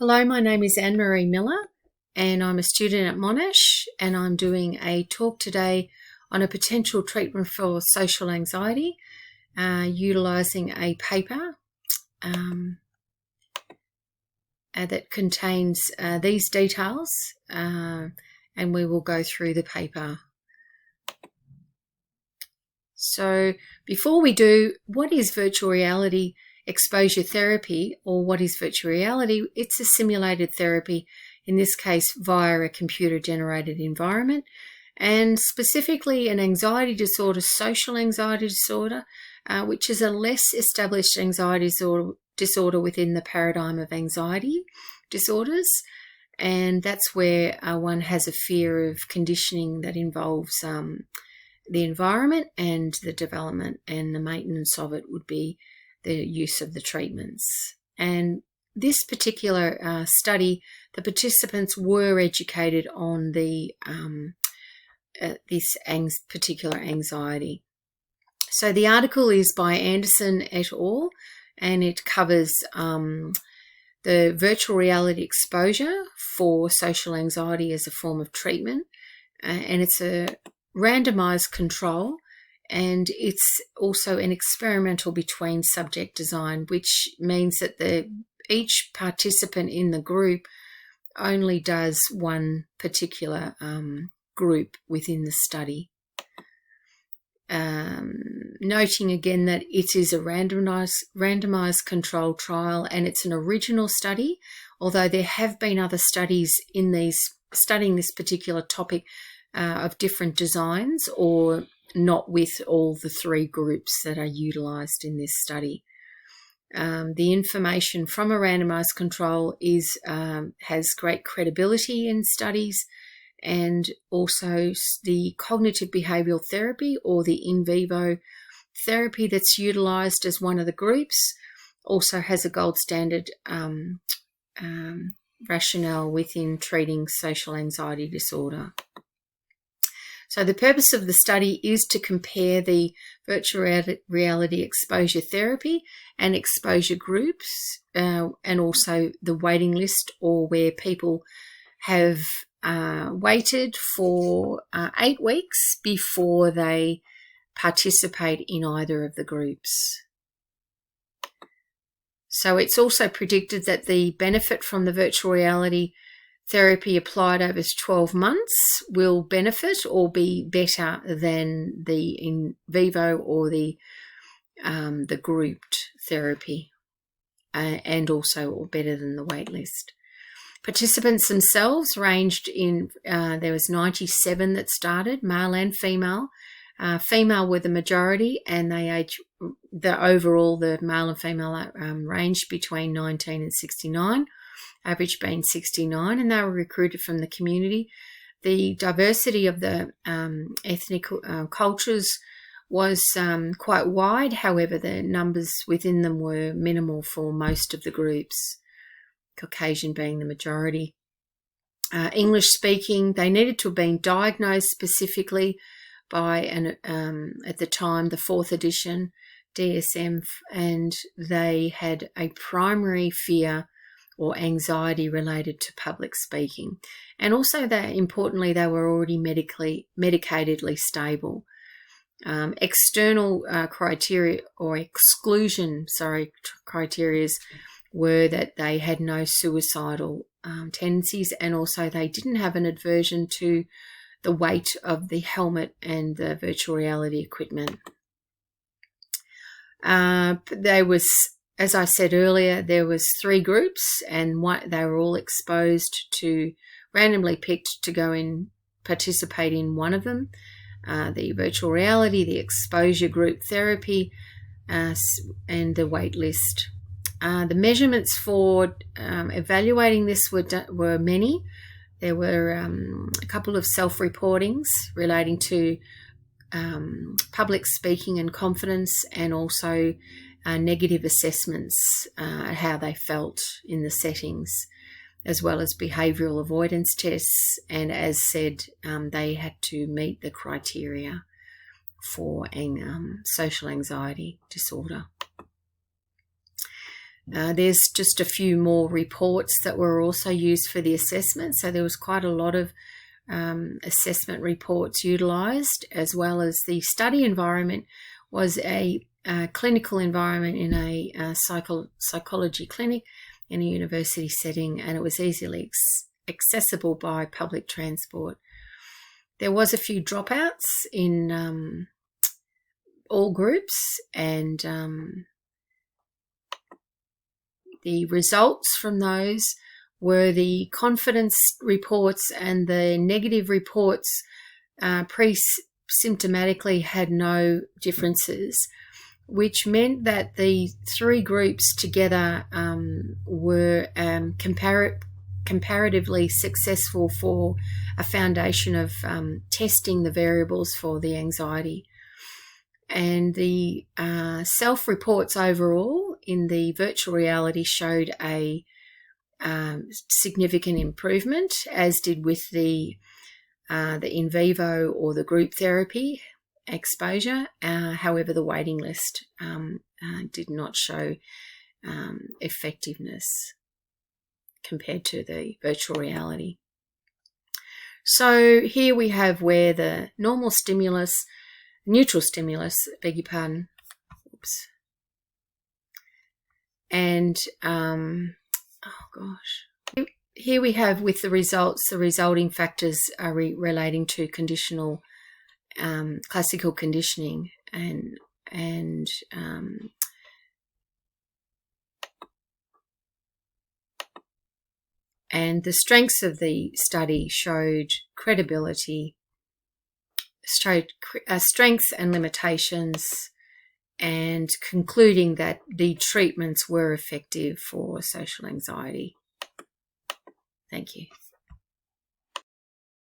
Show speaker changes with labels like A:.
A: Hello, my name is Anne-Marie Miller and I'm a student at Monash, and I'm doing a talk today on a potential treatment for social anxiety utilising a paper that contains these details, and we will go through the paper. So before we do, what is virtual reality exposure therapy, or what is virtual reality? It's a simulated therapy, in this case via a computer-generated environment, and specifically an anxiety disorder, social anxiety disorder, which is a less established anxiety disorder within the paradigm of anxiety disorders. And that's where one has a fear of conditioning that involves the environment, and the development and the maintenance of it would be the use of the treatments. And this particular study, the participants were educated on the particular anxiety. So the article is by Anderson et al., and it covers the virtual reality exposure for social anxiety as a form of treatment, and it's a randomized control, and it's also an experimental between subject design, which means that each participant in the group only does one particular group within the study. Noting again that it is a randomized control trial, and it's an original study, although there have been other studies studying this particular topic of different designs, or not with all the three groups that are utilised in this study. The information from a randomised control has great credibility in studies, and also the cognitive behavioural therapy, or the in vivo therapy that's utilised as one of the groups, also has a gold standard rationale within treating social anxiety disorder. So the purpose of the study is to compare the virtual reality exposure therapy and exposure groups, and also the waiting list, or where people have waited for 8 weeks before they participate in either of the groups. So it's also predicted that the benefit from the virtual reality therapy applied over 12 months will benefit or be better than the in vivo or the grouped therapy, and also or better than the wait list. Participants themselves ranged in, there was 97 that started, male and female. Female were the majority, and the male and female ranged between 19 and 69. Average being 69, and they were recruited from the community. The diversity of the ethnic cultures was quite wide. However, the numbers within them were minimal for most of the groups, Caucasian being the majority. English speaking, they needed to have been diagnosed specifically by at the time, the 4th edition DSM, and they had a primary fear or anxiety related to public speaking. And also, importantly, they were already medicatedly stable. External criteria, or exclusion criteria, were that they had no suicidal tendencies, and also they didn't have an aversion to the weight of the helmet and the virtual reality equipment. As I said earlier, there was 3 groups, and they were all randomly picked to go and participate in one of them, the virtual reality, the exposure group therapy, and the wait list. The measurements for evaluating this were many. There were a couple of self-reportings relating to public speaking and confidence, and also negative assessments, how they felt in the settings, as well as behavioural avoidance tests. And as said, they had to meet the criteria for social anxiety disorder. There's just a few more reports that were also used for the assessment. So there was quite a lot of assessment reports utilised, as well as the study environment was a clinical environment in a psychology clinic in a university setting, and it was easily accessible by public transport. There was a few dropouts in all groups, and the results from those were the confidence reports and the negative reports pre-symptomatically had no differences, which meant that the three groups together were comparatively successful for a foundation of testing the variables for the anxiety. And the self-reports overall in the virtual reality showed a significant improvement, as did with the in vivo or the group therapy exposure. However, the waiting list did not show effectiveness compared to the virtual reality. So here we have where the neutral stimulus, beg your pardon, and here we have with the results, the resulting factors are relating to conditional classical conditioning, and the strengths of the study showed credibility, strengths and limitations, and concluding that the treatments were effective for social anxiety. Thank you.